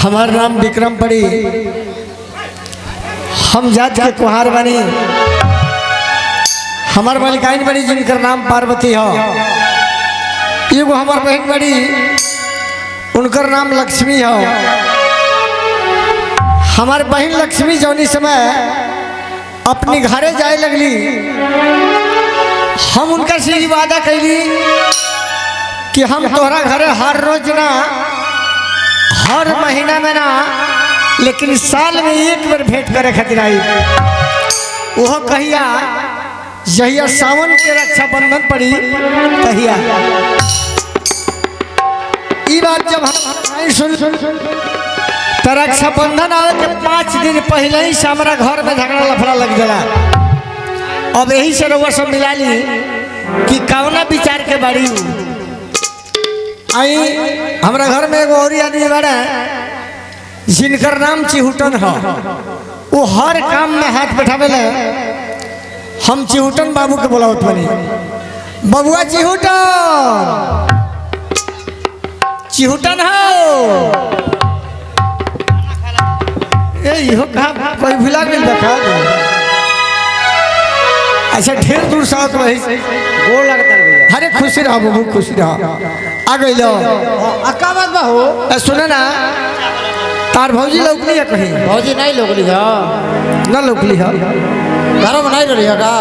हमार नाम विक्रम पड़ी। हम जात के कुहार बनी। हमार मालिकाइन बड़ी जिनकर नाम पार्वती हो। एगो हमार बहन बड़ी उनकर नाम लक्ष्मी हो। हमार बहन लक्ष्मी जौनी समय अपनी घरे जाए लगली, हम उनका से वादा कैली कि हम तोहरा घरे हर रोज ना, हर महीना में ना, लेकिन साल में एक बार भेंट करे खातिर आई। वह कहिया जहिया सावन के रक्षाबंधन पड़ी तहिया। ई बात जब हम सुन तो रक्षाबंधन आवे के 5 दिन पहले ही से हमारा घर में झगड़ा लफड़ा लग जाला। अब यही से रउआ सब मिला ली कि कौना विचार के बाड़ी आई। हमारा घर में एगो और आदमी बड़ा जिनकर नाम चिहुटन है। वो हर काम में हाथ बैठावेला। हम चिहुटन बाबू के बोलावत बनी, बबुआ चिहुटन, चिहुटन हो। इहो कहा कोई भुला गई देखा। अच्छा ढेर दूर से आवत रही, गोड़ लगता है। अरे खुशी रहो बाबू, खुशी रहो। आ गई लो का बात बा हो। सुने ना, तार भौजी लौकली है कहीं? भौजी नहीं लौकली है ना, लौकली है घर में नहीं रही है का?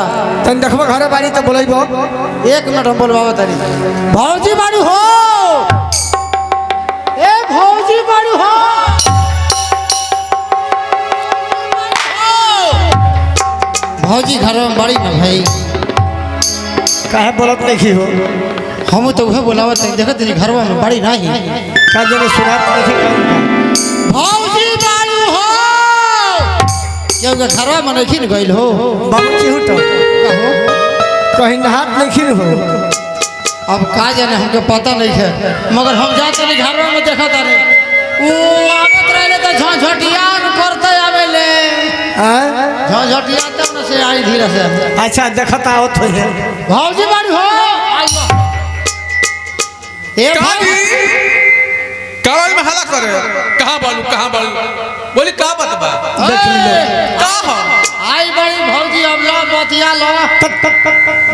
तन देखबो घरे बारी तो बोलैबो। 1 मिनट हम बोलबाबो तनी। भौजी बाड़ी हो, ए भौजी बाड़ी हो। भौजी घर में बड़ी ना भाई, काहे बोलत नहीं हो? हम तो वह बोलावत नहीं, देखत नहीं घर में बड़ी नहीं का जने सुनात नहीं का। भौजी बाड़ी हो क्यों के घर में नहीं गइल हो? बाबू चिहुटन कहो कहीं नहात नहीं हो। अब का जाने, हमके पता नहीं है, मगर हम जाते नहीं घर में देखा तारे वो आवत रहले तो झझटिया करते आवेले। झझटिया तब न से आई धीरे से। अच्छा देखत आवत हो है। भौजी बाड़ी हो ए भाई कावल में हला करे। कहां बालू बोली का बात बा? देख लो का हो आई बड़ी भौजी अब लो बतिया लो।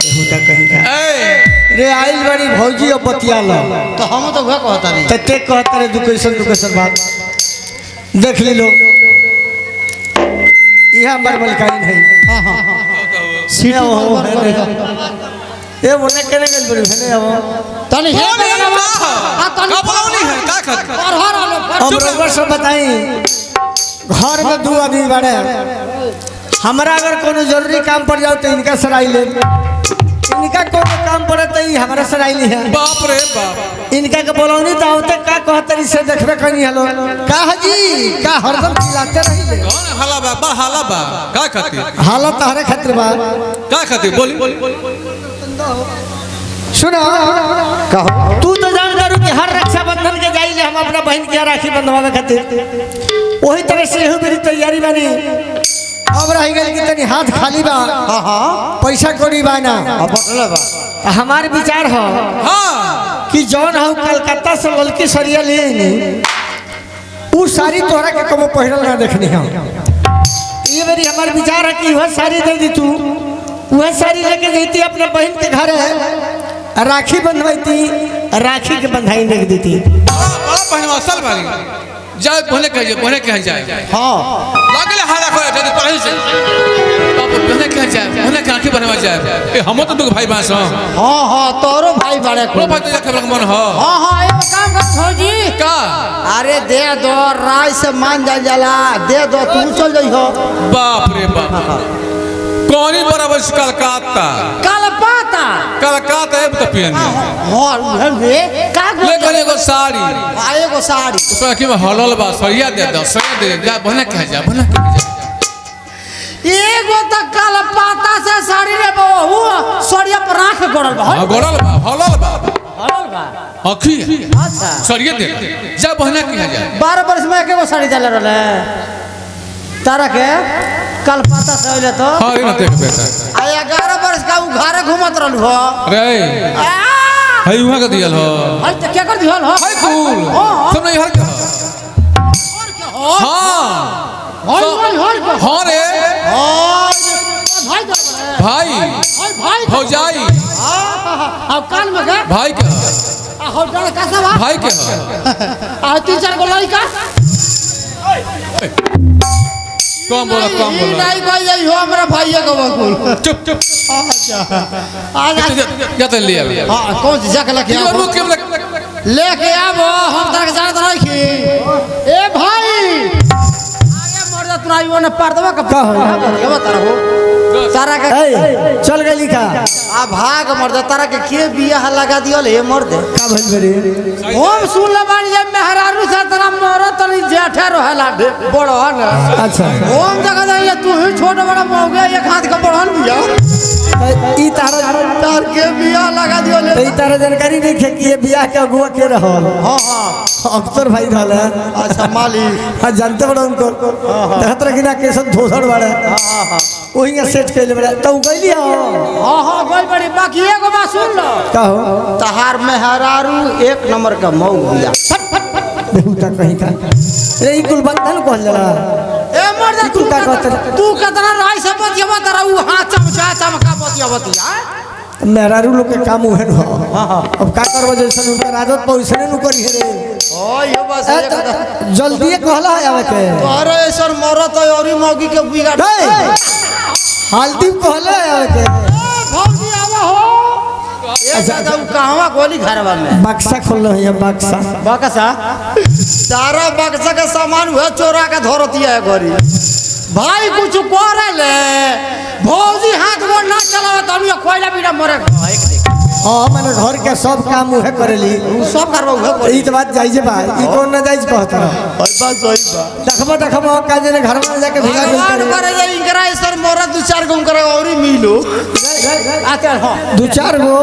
होता कहीं का। ए रे आइल बड़ी भौजी और बतिया लो। तो हम तो वह कहता नहीं ते कहता रे दुकेशन बात देख ली लो। यह हमार मलकाइन है। हां हां सीना हो ए मोने केने गल बड़ी है ने। तनी हे का बोलौनी है का खत और हर अब रउआ सब बताई, घर में 2 आदमी बड़े, हमरा अगर कोनो जरूरी काम पड़ जाओ तो इनका सराई ले, इनका कोनो काम पड़े तो ई हमरा सराई ली है। बाप रे बाप। इनका के बोलौनी तो आवते का कहतरी से देखबे कनी। हेलो का हाजी का हरदम चिल्लाते रही। कौन हला बा? बा हला बा का खातिर? हालत तहरे खातिर बा। का खातिर बोली? सुनो कहो, तू तो जान दारू कि हर रक्षाबंधन के जाइले हम अपना बहन के राखी बंधवावे खातिर। वही तरह से एहू मेरी तैयारी बानी। अब रह गई कि तनी हाथ खाली बा। हां हां पैसा कोड़ी बा ना। अब बटला बा। हमार विचार हो हां कि जौन हो कलकत्ता से ललकी सरिया ले उ सारी तोहरा के कबो पहिरल ना देखनी हम। ये मेरी हमार विचार है कि वह साड़ी दे दी, तू वह साड़ी लेके जैती अपने बहन के घर है, राखी बंधवाती, राखी के बंधाई देख देती। बड़ा पहनवा सल वाली जाए पहले कह जाए। हां लागले हारा करे जदी पहले से बाप पहले कह जाए, पहले के राखी बनवा जाए। ए हम तो दुख भाई बास। हां हां तोरो भाई बड़े को भाई तो जाके मन हो। हां हां एक काम कर भौजी का अरे दे दो, राय से मान जा जाला, दे दो तू चल जइहो। बाप रे बाप। कौनी बराबर कलकत्ता है तो पियन हां रे का ले गले एगो साड़ी, आए गो साड़ी उसका कि में हलल बा सरिया दे दो, सरिया दे जा बहना कह जा। एगो त कल पाता से साड़ी रे बहु सरिया पर राख गड़ल बा। हां गड़ल बा, हलल बा, हलल बा अखी। अच्छा सरिया दे जा बहना कह जा। 12 वर्ष में एकेगो साड़ी देले रहले तारा के कल पाता से होले तो। हां रे मत देख बेटा। आ 11 वर्ष का उ घरे घुमत रहल हो रे हई उहा के दियल हो। हई त के कर दिहल हो? हई कुल सब नहीं हर हाँ रे हाँ भाई भाई भाई भौजाई अब कान में गए भाई के हो डर कैसा बा भाई के आ 3-4 गो लड़का कम बोला नहीं कोई यही हो हमरा भाइये को बकुल चुप चुप अच्छा आज क्या तो लिया हां कौन सी जगह लेके रुक आओ के लेके आवो हम तरह के जानत रखी ए भाई आगे मर जा तू आई ने पार देबा का हो? के बता रहो सारा के ए चल गई लिखा आ भाग मर जा तारा के बियाह लगा दियो ले मर दे का भइल बरे हम सुन ले बानी जे मेहरारू से तना मरो तनी जेठे रहला बड़ो न अच्छा हम जगह दे तू ही छोटा बड़ा मौगे एक हाथ का बढ़न बिया ई तारा तार के बियाह लगा दियो ले ई तारा जानकारी नहीं है कि ये बियाह के अगुआ के रहल हां हां अख्तर भाई रहल अच्छा मालिक हां जानते बड़ा उनको देखत रखी ना कैसन धोसड़ बाड़े हां वही सेट कैले बड़ा तो गइली हो हां हां गई बड़ी बाकी एगो बात सुन लो का हो तहार मेहरारू एक नंबर का मऊ बिया बेहुदा कहीं का रे ई कुल बात न कहल जाला ए मर जा तू का कहत तू कितना राय से बतियावा तारा उ हाथ चमचा चमका बतिया मेहरारू लोग के काम उहे हो अब का करबो जैसन उनकर आदत पौसने नु करी रे ओ यो बस जल्दी कहला है आवे के अरे सर मरत औरी मौगी के बिगाड़ हल्दी कहला है आवे के भौजी आवा हो अच्छा तो कहवा गोली घरवा में बक्सा खोल है बक्सा बक्सा सारा बक्सा का सामान हुआ चोरा के धरतिया है घरी भाई कुछ करे ले भौजी हाथ गोड़ ना चलावे त हम कोयला बिना मरे हां माने घर के सब काम उहे करेली सब करबो उहे ई त बात जाई जे भाई ई कोन ना जाई कहत रह बात सही बा देखबो का जे घर में जाके भिगा भगवान करे जे इनकरा सर मोरा 2-4 गो करे औरी मिलो अच्छा हां 2-4 गो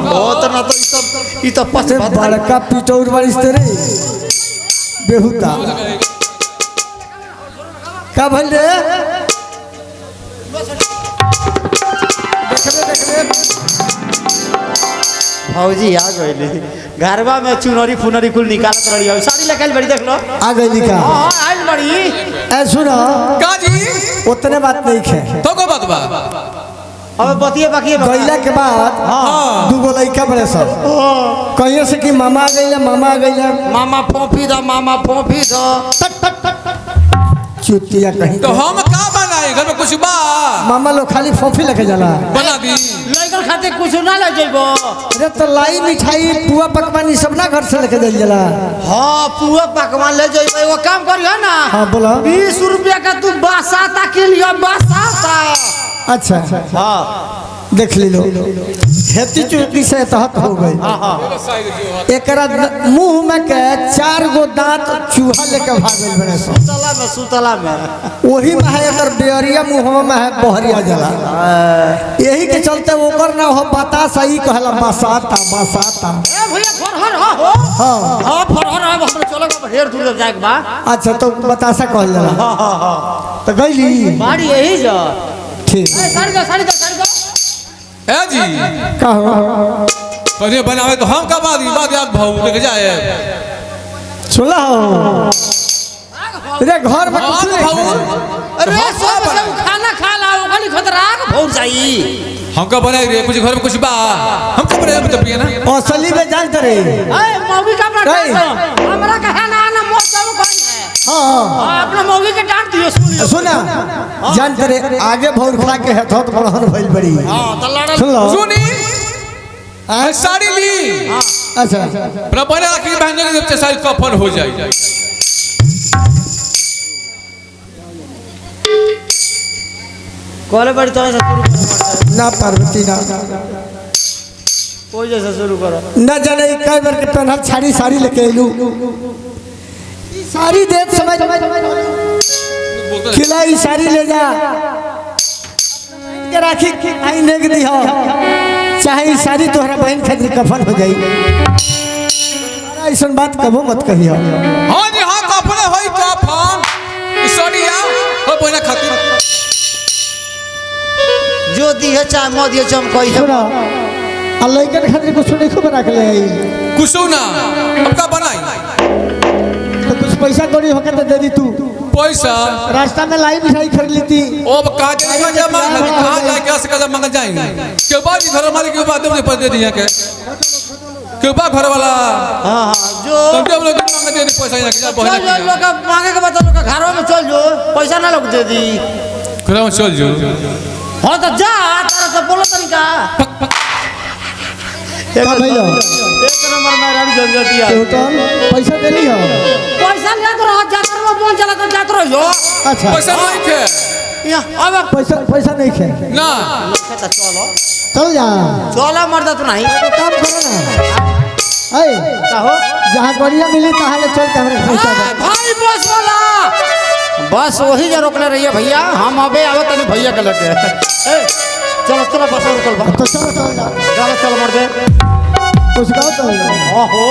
बहुत ना तो ई तो पस बड़का पिटौर बारिश तेरे बेहुदा का भइल रे देखबे भौजी आ गइले घरवा में चुनरी फुनरी कुल निकालत रही है साड़ी लेके बड़ी देख लो आ गई का हां आइल बड़ी ए सुनो का जी उतने बात नहीं है तो को बात बा अब बतिए बाकी गइला के बाद हां दूगो लइका बड़े सब कहिए से कि मामा आ गइला मामा फोफी दा चुतिया कहीं तो हम का बनाए घर में कुछ बा मामा लोग खाली फोफी लेके जाला बना दी लइकन खाते कुछ ना ले जइबो अरे तो लाई मिठाई पुआ पकवान ई सब ना घर से लेके दे जाला हां पुआ पकवान ले जइबो एगो काम करियो ना हां बोला 20 रुपया का तू बासाता के लिए बासाता अच्छा हां देख ली लो खेती चुकी से तहत हो गई एकरा मुंह में के 4 गो दांत चूहा लेके भागल बड़े सब सुतला में वही में है एकर बेरिया मुंह में है बहरिया जला यही के चलते ओकर ना हो बता सही कहला बसाता ए भैया फरहर हो हां हां फरहर है हम चलो ढेर दूर जाए के बा अच्छा तो बतासा कहल जाला हां तो गईली बाड़ी यही जा ठीक ए साड़ी दो ए जी कहो कहिए बनावे तो हम का बात याद भाऊ लेके जाए सुला हो रे घर में कुछ नहीं भाऊ है। अरे सब जब खाना खा ला ओकनी खतराक भौर जाई हम का बनाए रे कुछ घर में कुछ बा हम का बनाए तो पिए ना असली में जानते रे ए मौगी का अपना नहीं। डांट हमरा कहे ना मौत जब कोई है हां अपना मौगी के डांट दियो सुनियो सुना जानते रे आगे भौर खड़ा के है तो बड़हन भइल बड़ी हां त लड़ल सुन लो सुनी साड़ी ली अच्छा अपना बने आखिर बहन जब साड़ी कफन हो जाए कोले बड़ी तरह से शुरू करो ना पार्वती ना कोई जैसे शुरू करो ना जाने कई बार के पहनल साड़ी लेके आइलू साड़ी देत समय खिलाई साड़ी ले जा के राखी आई नेग दी हो चाहे ई साड़ी तोहरा बहन खातिर कफन हो जाई ऐसा बात कबो मत कहियो हां जी हां कफन होई कफन इसोनिया हो बना खातिर जो दी है चाहे मो दिए चम कोई है सुना अल्लाह के खातिर कुछ नहीं खूब रख ले आई कुछ ना अब का बनाई तो कुछ पैसा कौड़ी होकर तो दे दी तू पैसा रास्ता में लाई मिठाई खरीद ली थी। अब कहाँ जमा कहाँ जाके कैसे कदम मांग जाएंगे क्यों बात घर मालिक के बाद में पैसे दिया के क्यों बा घर वाला हाँ जो तुम लोग मांग दे पैसा यहाँ चल जो लोग मांगे के बता लोग घरों में चल जो पैसा ना लोग दे दी घर में चल जो हाँ तो जा तारा से बोलो तरीका का भइलो एक नंबर में रानी झंझटिया होटल पैसा देली हो। पैसा ले तो रहो जात रहो फोन चला तो जात रहो अच्छा पैसा नहीं थे अब पैसा नहीं खे ना चलो चल जा चलो मर्दा तू नहीं काम करो ना। ऐ कहो जहाँ बढ़िया मिली तहाँ ले चल के हमरे पैसा दे। भाई बस वाला बस वही जा रोकले रहिए भैया हम अबे आवत नहीं भैया के लगे चलो चलो बस रुकल बा तो चलो चल जा चल मर दे कुछ कहो चल जा। ओहो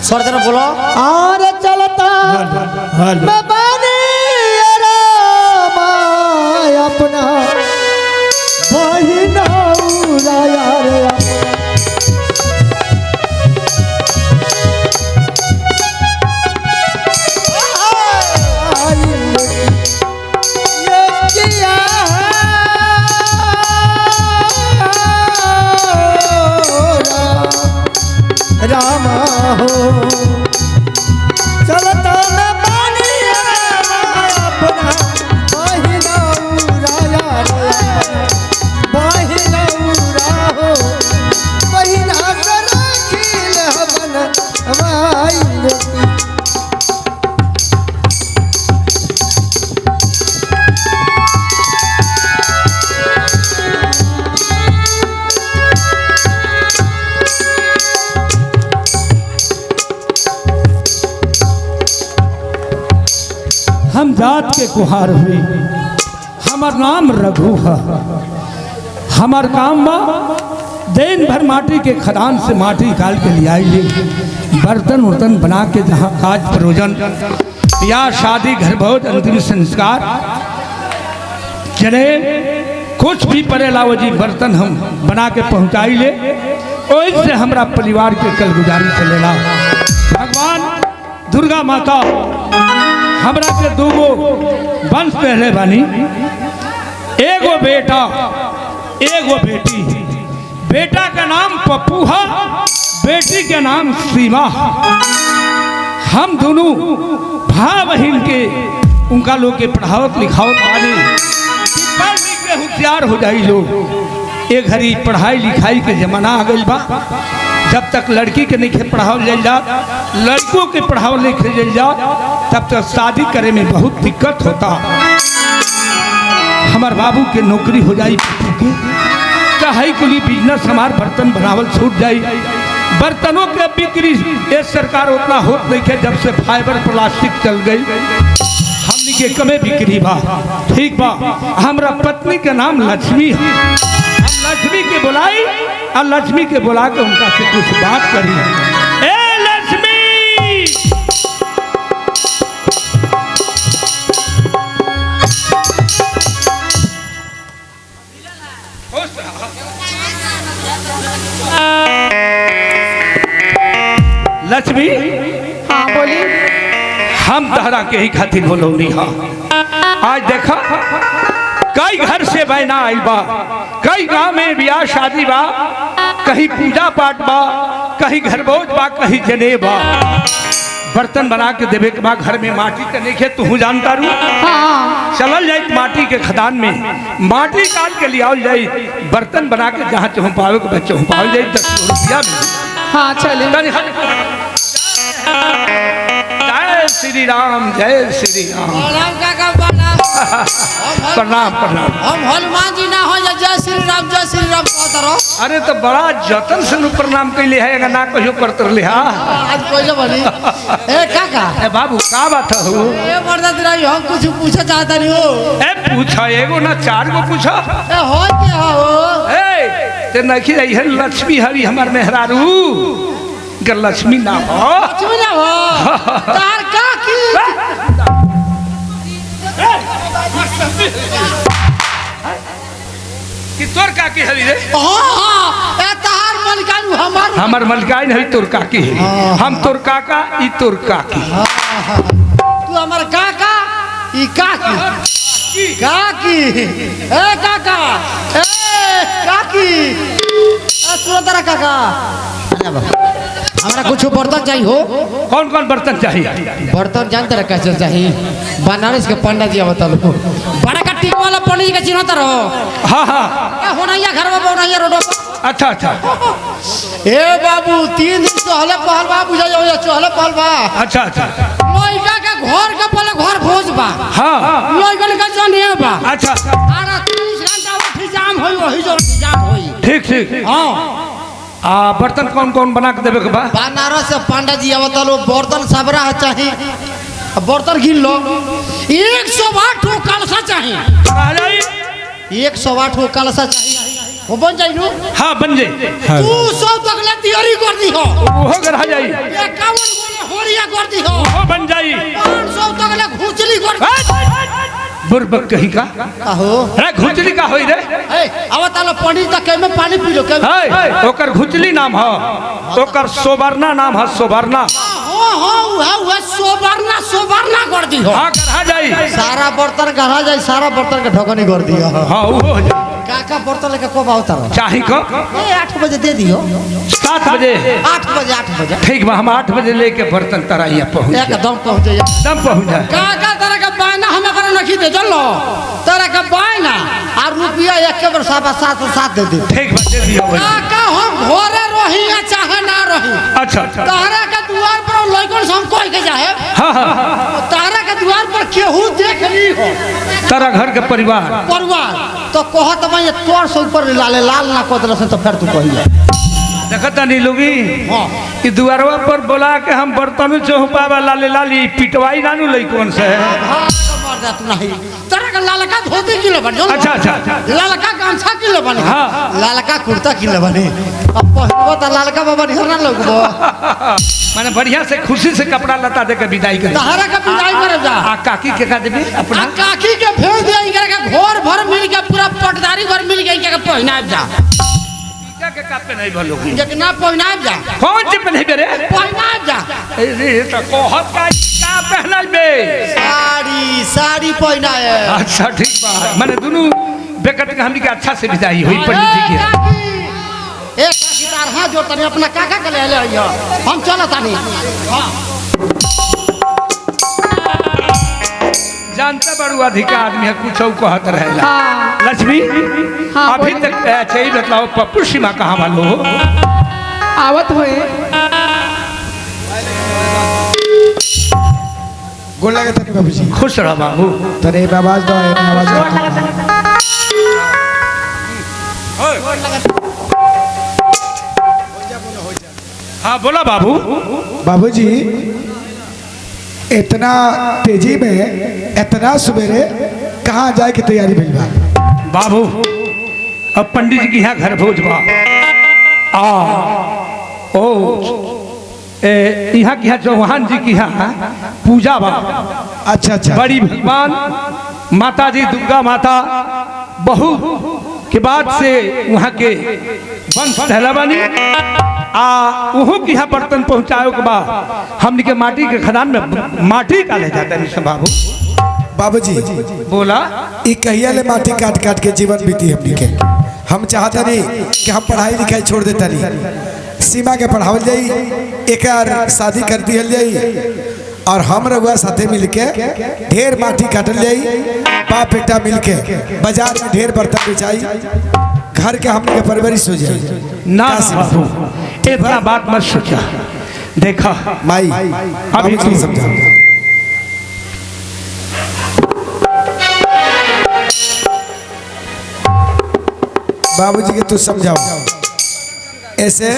सर जरा बोलो और चलता मैं बानी रे माय अपना बहिना उड़ाया रे रामा हो चलता मैं पानी अपना बहिना उड़ाया बहिना उड़ा हो बहिना सरा खिल बन हमारी हम जात के कुहार हुई हमार नाम रघु है। हमार काम बा दिन भर माटी के खदान से माटी निकाल के ले आई बर्तन उर्तन बना के जहाँ काज प्रयोजन या शादी घर बहुत अंतिम संस्कार चले कुछ भी पड़े लाओ जी बर्तन हम बना के पहुँचाई ले ओइसे हमरा परिवार के कल गुजारी चलेला। भगवान दुर्गा माता हमरा के दूगो वंश पहले बानी एगो बेटा एगो बेटी। बेटा का नाम पप्पू है बेटी के नाम सीमा। हम दोनों भाई बहन के उनका लोग के पढ़ावत लिखावत बानी पढ़ लिख के होशियार हो जाई लोग। एक घड़ी पढ़ाई लिखाई के जमाना आ गई बा जब तक लड़की के नहीं पढ़ावल जाए जा लड़कों के पढ़ावल लिखे जाए जा तब तक शादी करे में बहुत दिक्कत होता। हमार बाबू के नौकरी हो जाई के चाहे कुली बिजनेस हमार बर्तन बनावल छूट जाई। बर्तनों के बिक्री ये सरकार उतना होत नहीं है जब से फाइबर प्लास्टिक चल गई हमनी के कमे बिक्री बा ठीक बा। हमरा पत्नी के नाम लक्ष्मी है। हम लक्ष्मी के बुलाई और लक्ष्मी के बुला के उनका से कुछ बात करी। ए लक्ष्मी लक्ष्मी हाँ बोली हम तहरा के ही खातिर बोलौनी हा। आज देखा कई घर से बहना आई बा कई गांव में ब्याह शादी बा कहीं पूजा पाठ बा कहीं घर भोज बा कहीं जने बा। बर्तन बना के देवे के बाद घर में माटी के नहीं खे तू जानता रू हाँ चलल जाए माटी के खदान में माटी काट के लिया जाए बर्तन बना के जहाँ चौपावे के बच्चे चौपावे जाए 10 रुपया में। हाँ चले जय श्री राम जय श्री राम। प्रणाम काका प्रणाम प्रणाम प्रणाम। हम हनुमान जी ना हो या जय श्री राम कहत रहो। अरे तो बड़ा जतन से प्रणाम कैले है अगर ना कहियो करते रहे हा। आज पहले बनी ए काका ए बाबू का बात हो ए मर्दा दिलाई हम कुछ पूछे चाहता नहीं हो। ए पूछा एगो ना 4 गो पूछा। ए हो क्या हो ए ते नखी रही है लक्ष्मी हरी हमार मेहरारू के लक्ष्मी ना हो लक्ष्मी ना हो तार का की कि तोर का की हरी रे हां ए तार मलिकान हमार मलिकाइन है तोर काकी है। हम तोर काका ई तोर काकी। तू हमारे काका ई काकी काकी ए काका ए काकी ए सुरतरा काका हमारा कुछ बर्तन चाहिए हो। कौन कौन बर्तन चाहिए? बर्तन जानते रहे कैसे चाहिए? बनारस के पंडित जी बता लो बड़ा का टीक वाला पंडित जी का चिन्हता रहो। हाँ हाँ होना घर में बोना रोड पर। अच्छा अच्छा ए बाबू 3 दिन चहले पहल बा बुझा जाओ चहले पहल बा। अच्छा अच्छा लइका के घर के पहले घर भोज बा। हाँ लइकन का जने बा। अच्छा आरा 30 घंटा इंतजाम होई वही जो इंतजाम होई। ठीक ठीक। हां बर्तन कौन कौन बना के देवे के बा? बनारस से पंडित जी आवता लो बर्तन सबरा चाहिए। बर्तन गिन लो 108 कलसा चाहिए। आ जाई 108 कलसा चाहिए वो बन जाई नु। हाँ बन जाई। 200 तक ले तैयारी कर दी हो वो घर आ जाई। 51 गोले होरिया कर दी हो वो बन जाई। 500 तक ले घुचली कर दी। बुरबक कहीं का आहो रे घुचली का होई रे? ए आवता लो पंडित तक के में पानी पी लो के। है ओकर घुचली नाम है, ओकर सोबरना नाम है सोबरना। हो वो सोबरना कर दी हो। हाँ गढ़ा जाई। सारा बर्तन गढ़ा जाई सारा बर्तन के ढकनी कर दियो। हाँ वो हो जाई। काका बर्तन लेके कब आवता रहो? चाही को ए 8 बजे दे दियो। 7 बजे 8 बजे ठीक बा। हम 8 बजे लेके बर्तन तराइया पहुँच एकदम पहुंच जाए दम पहुँच जाए। काका तरह का बायना हमें करे नहीं दे चलो तरह का बायना और रुपया एक के बार 7 दे दे। ठीक बा दे दियो भाई। काका हम घरे रही या चाहे ना रही अच्छा अच्छा तारा के द्वार पर लइकन से हम कोई के जाए। हाँ हाँ तारा के द्वार पर केहू देख ली हो तारा घर के परिवार तो कहत मैं तोर से ऊपर लाल ना कदल से तो फिर तू कहिए देखता नहीं लोगी कि दुआरवा पर बोला के हम बर्तन चौपावा लाले लाली पिटवाई नानू लइकन से। तरह का लालका धोती किलो बन जो। अच्छा अच्छा लालका गामछा किलो बन। हाँ लालका कुर्ता किलो बने अब पहनबो त लालका बाबा नहीं ना लगबो माने बढ़िया से खुशी से कपड़ा लता दे के विदाई कर तहरा का विदाई करे जा। आ काकी के का देबे अपना काकी के भेज दे इनकर के घर भर मिल के पूरा पटदारी भर मिल के के पहना जा। के कापे नहीं भलोगी जे ना पहना जा। कौन से पहने बे रे? पहना जा। अरे तो कहत का पहनाइबे? साड़ी पहना है। अच्छा ठीक बा। माने दोनों बेकत के हमनी के अच्छा से विदाई हुई पंडित जी के। एक गिटार हां जो तने अपना काका के ले ले हम चलो तानी। हां जानता बड़ू अधिकार आदमी है कुछ कहत रहेला। हाँ लक्ष्मी हाँ, अभी बोलिए। तक अच्छे ही बतलाओ पप्पू सीमा कहाँ वालो हो? आवत हुए गोल लगे तनी बाबू जी। खुश रह बाबू। तने आवाज दो आवाज दो। हाँ बोला बाबू। बाबूजी इतना तेजी में इतना सवेरे कहाँ जाए की तैयारी भइल बा? बाबू अब पंडित जी के यहाँ घर भोज बा। ओ यहाँ के यहाँ चौहान जी के यहाँ पूजा बा। अच्छा अच्छा बड़ी भगवान माता जी दुर्गा माता बहु के बाद से वहाँ के वंश टहला बनी वहाँ के यहाँ बर्तन पहुँचाओ के बाद हमने के माटी के खदान में माटी का ले जाता है बाबू। बाबूजी बोला ई कहिया ले माटी काट काट के जीवन बीती हमनी के। हम चाहता नहीं कि हम पढ़ाई लिखाई छोड़ देता नहीं, सीमा के पढ़ावल जाई, एक शादी कर दिहल जाई और हम रउआ साथे मिलके ढेर माटी काटल जाई, बाप बेटा मिलके बाजार में ढेर बर्तन बेचाई, घर के हमनी के परवरिश हो जाए। ना बाबू इतना बात मत सोचा। देखा माई अभी बाबूजी समझा। बाबूजी के तू समझाओ, ऐसे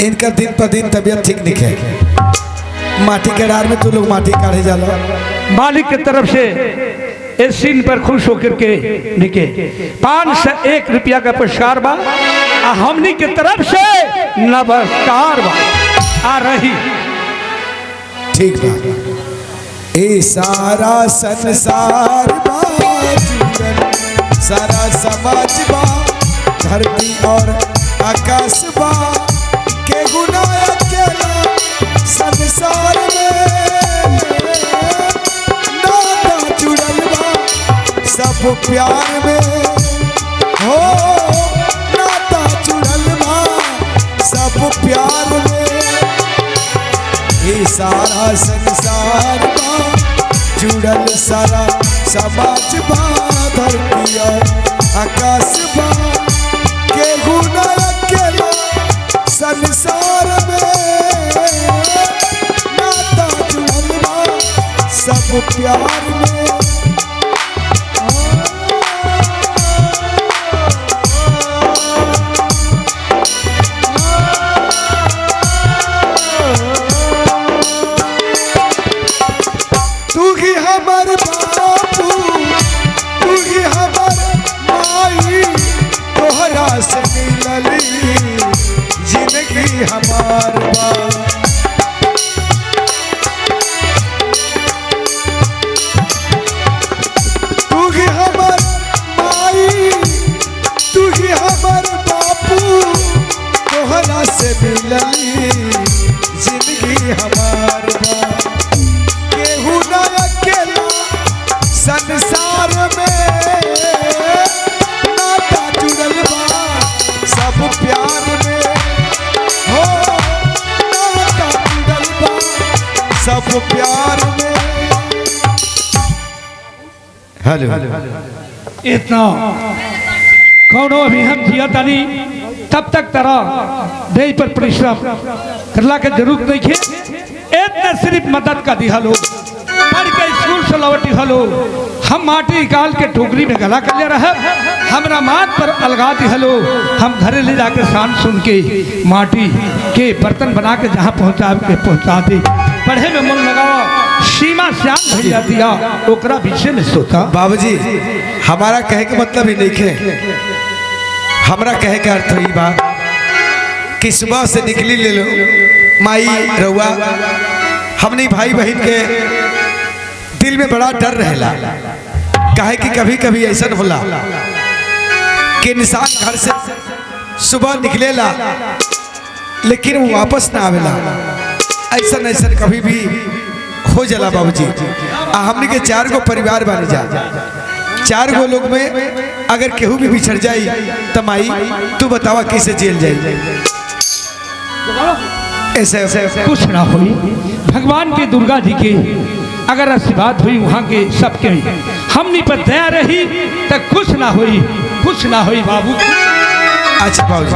इनका दिन पर दिन तबीयत ठीक नहीं है। माटी के डार में तू लोग माटी काढ़े जाला। मालिक की तरफ से इस सीन पर खुश होकर के निके 501 रुपया का पुरस्कार बा। हमनी के तरफ से नमस्कार बा आ रही। ठीक बा। ए सारा संसार बा जीवन, सारा समाज बा, धरती और आकाश बा, के गुना अकेला संसार में प्यार में हो नाता जुड़ल बा सब प्यार में ये सारा संसार बा जुड़ल सारा समाज बा धरती आकाश बा केहू न अकेला संसार में नाता जुड़ल बा सब प्यार में तू ही हमर बापू तू ही हमर माई तोहरा से मिलली जिंदगी हमार बा तू ही हमर माई तू ही हमर बापू तोहरा से मिलली जिंदगी हमार बा केहू न अकेला संसार में नाता जुड़ल बा सब प्यार में हो नाता जुड़ल बा सब प्यार में। हेलो इतना कौनो अभी हम जिया तानी तब तक तरह देह पर परिश्रम करला के जरूरत नहीं है। इतना सिर्फ मदद का दिया लो पढ़ के स्कूल से लौटी हलो हम माटी निकाल के टोकरी में गला कर ले रहे हमरा माथ पर अलगा दी हलो हम घरे ले जाके शान सुन के माटी के बर्तन बना के जहाँ पहुँचा दे पढ़े में मन लगावा सीमा श्याम भैया दिया ओकरा पीछे में सोता। बाबूजी हमारा कहे के मतलब ही नहीं है, हमरा कहे का अर्थ ही बा कि सुबह से निकली ले लो माई रउआ हमने भाई बहन के दिल में बड़ा डर रहेला काहे कि कभी कभी ऐसा होला कि इंसान घर से सुबह निकलेला लेकिन वो वापस ना आवेला ऐसा ऐसा कभी भी हो जाला बाबूजी। हमने के 4 गो परिवार बने जा 4 गो लोग में अगर केहू भी बिछड़ जाई तो माई तू बतावा कैसे जेल जाई ऐसे कुछ ना हुई भगवान के दुर्गा जी के अगर आशीर्वाद हुई वहाँ के सबके हमनी पर दया रही तो कुछ ना हुई बाबू। अच्छा बाबू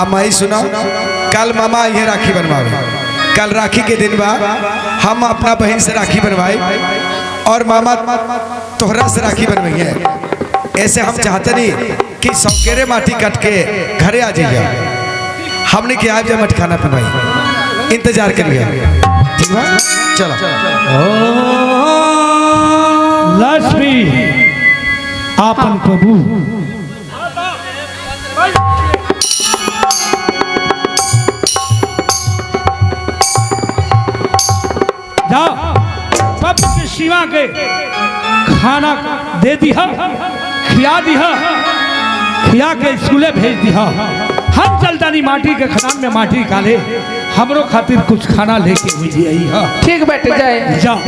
अब माई सुना कल मामा ये राखी बनवावे कल राखी के दिन बा हम अपना बहन से राखी बनवाए और मामा तोहरा से राखी बनवाइए। ऐसे हम चाहते नहीं कि सौकेरे माटी कट के घरे आ जाइए हमने क्या आज मट खाना बनवाई इंतजार करिए ठीक है चलो। लक्ष्मी आपन प्रभु जाओ पप के शिवा के खाना दे दिया खिया के स्कूले भेज दिया हम चलतानी माटी के खदान में माटी काले हमरो खातिर कुछ खाना लेके हुई ठीक बैठ जाए जाओ।